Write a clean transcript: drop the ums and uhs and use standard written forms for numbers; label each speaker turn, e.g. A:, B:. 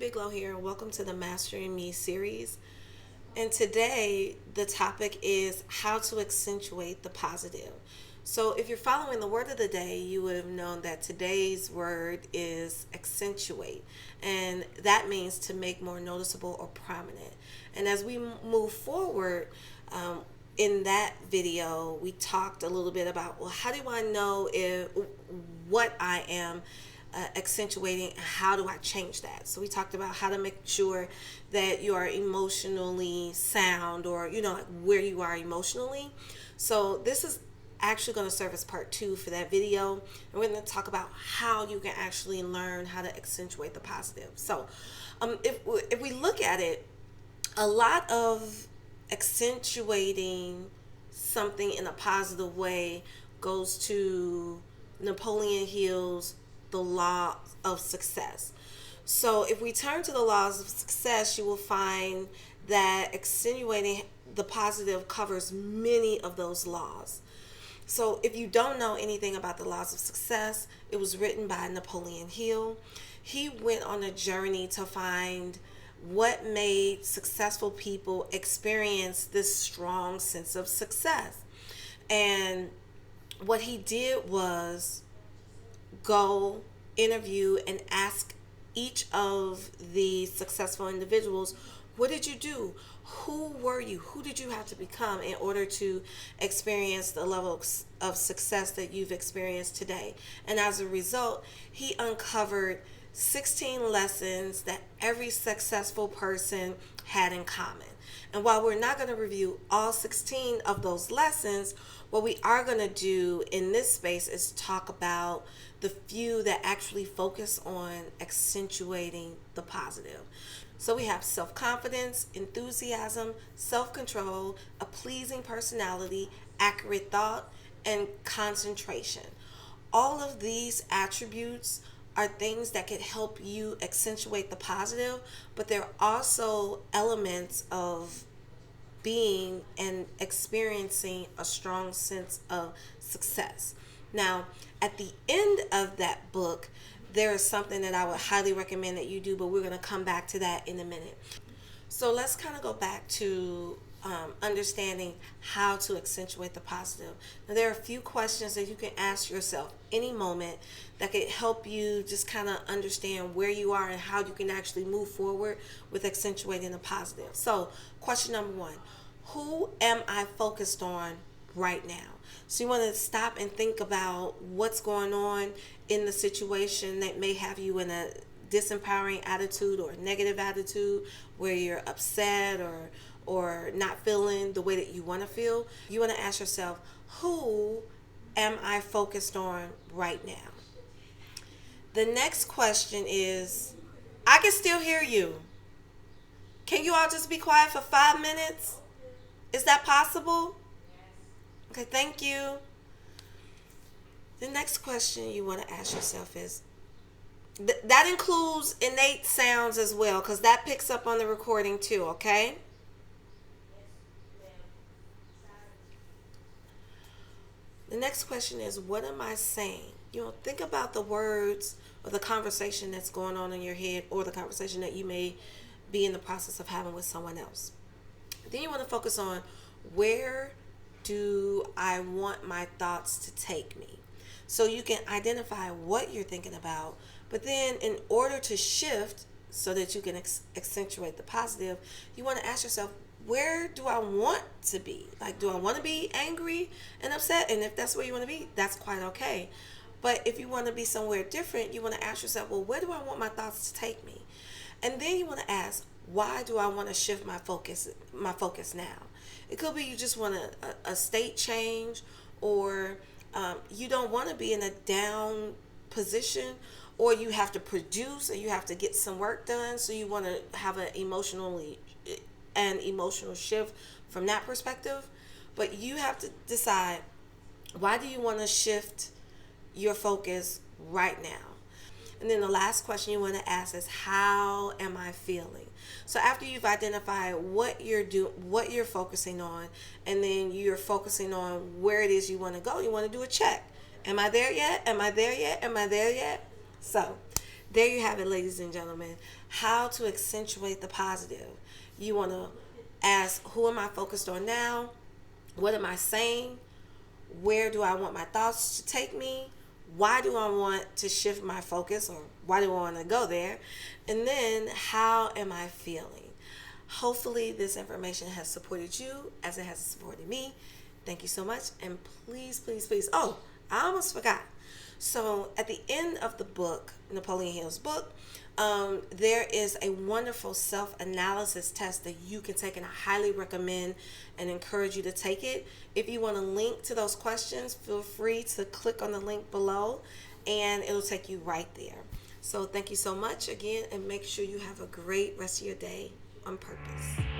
A: Big Low here, and welcome to the Mastering Me series. And today, the topic is how to accentuate the positive. So, if you're following the word of the day, you would have known that today's word is accentuate, and that means to make more noticeable or prominent. And as we move forward, in that video, we talked a little bit about, well, how do I know if what I am accentuating, how do I change that? So we talked about how to make sure that you are emotionally sound, or like where you are emotionally. So this is actually going to serve as part two for that video, and we're going to talk about how you can actually learn how to accentuate the positive. So if we look at it, a lot of accentuating something in a positive way goes to Napoleon Hill's The Law of Success. So if we turn to the laws of success, you will find that accentuating the positive covers many of those laws. So if you don't know anything about the laws of success, it was written by Napoleon Hill. He went on a journey to find what made successful people experience this strong sense of success. And what he did was go interview and ask each of the successful individuals, what did you do? Who were you? Who did you have to become in order to experience the level of success that you've experienced today? And as a result, he uncovered 16 lessons that every successful person had in common. And while we're not going to review all 16 of those lessons, what we are going to do in this space is talk about the few that actually focus on accentuating the positive. So we have self-confidence, enthusiasm, self-control, a pleasing personality, accurate thought, and concentration. All of these attributes are things that could help you accentuate the positive, but they're also elements of being and experiencing a strong sense of success. Now, at the end of that book, there is something that I would highly recommend that you do, but we're going to come back to that in a minute. So let's kind of go back to understanding how to accentuate the positive. Now, there are a few questions that you can ask yourself any moment that could help you just kind of understand where you are and how you can actually move forward with accentuating the positive. So, question number one, who am I focused on right now? So you want to stop and think about what's going on in the situation that may have you in a disempowering attitude or negative attitude where you're upset or not feeling the way that you want to feel. You want to ask yourself, who am I focused on right now? The next question is, I can still hear you. Can you all just be quiet for 5 minutes? Is that possible? Okay, thank you. The next question you want to ask yourself is, that includes innate sounds as well, because that picks up on the recording too, okay? The next question is, what am I saying? Think about the words or the conversation that's going on in your head, or the conversation that you may be in the process of having with someone else. Then you want to focus on, where do I want my thoughts to take me? So you can identify what you're thinking about, but then in order to shift so that you can accentuate the positive, you want to ask yourself, where do I want to be? Like, do I want to be angry and upset? And if that's where you want to be, that's quite okay. But if you want to be somewhere different, you want to ask yourself, well, where do I want my thoughts to take me? And then you want to ask, why do I want to shift my focus now? It could be you just want a state change, or you don't want to be in a down position, or you have to produce and you have to get some work done, so you want to have an emotional shift from that perspective. But you have to decide, why do you want to shift your focus right now? And then the last question you want to ask is, how am I feeling? So after you've identified what you're focusing on, and then you're focusing on where it is you want to go, you want to do a check. Am I there yet? Am I there yet? Am I there yet? So there you have it, ladies and gentlemen. how to accentuate the positive. You want to ask, who am I focused on now? What am I saying? Where do I want my thoughts to take me? Why do I want to shift my focus, or why do I want to go there? And then, how am I feeling? Hopefully, this information has supported you as it has supported me. Thank you so much. And please, please, please. Oh, I almost forgot. So, at the end of the book, Napoleon Hill's book, there is a wonderful self-analysis test that you can take, and I highly recommend and encourage you to take it. If you want to link to those questions, feel free to click on the link below, and it'll take you right there. So thank you so much again, and make sure you have a great rest of your day on purpose.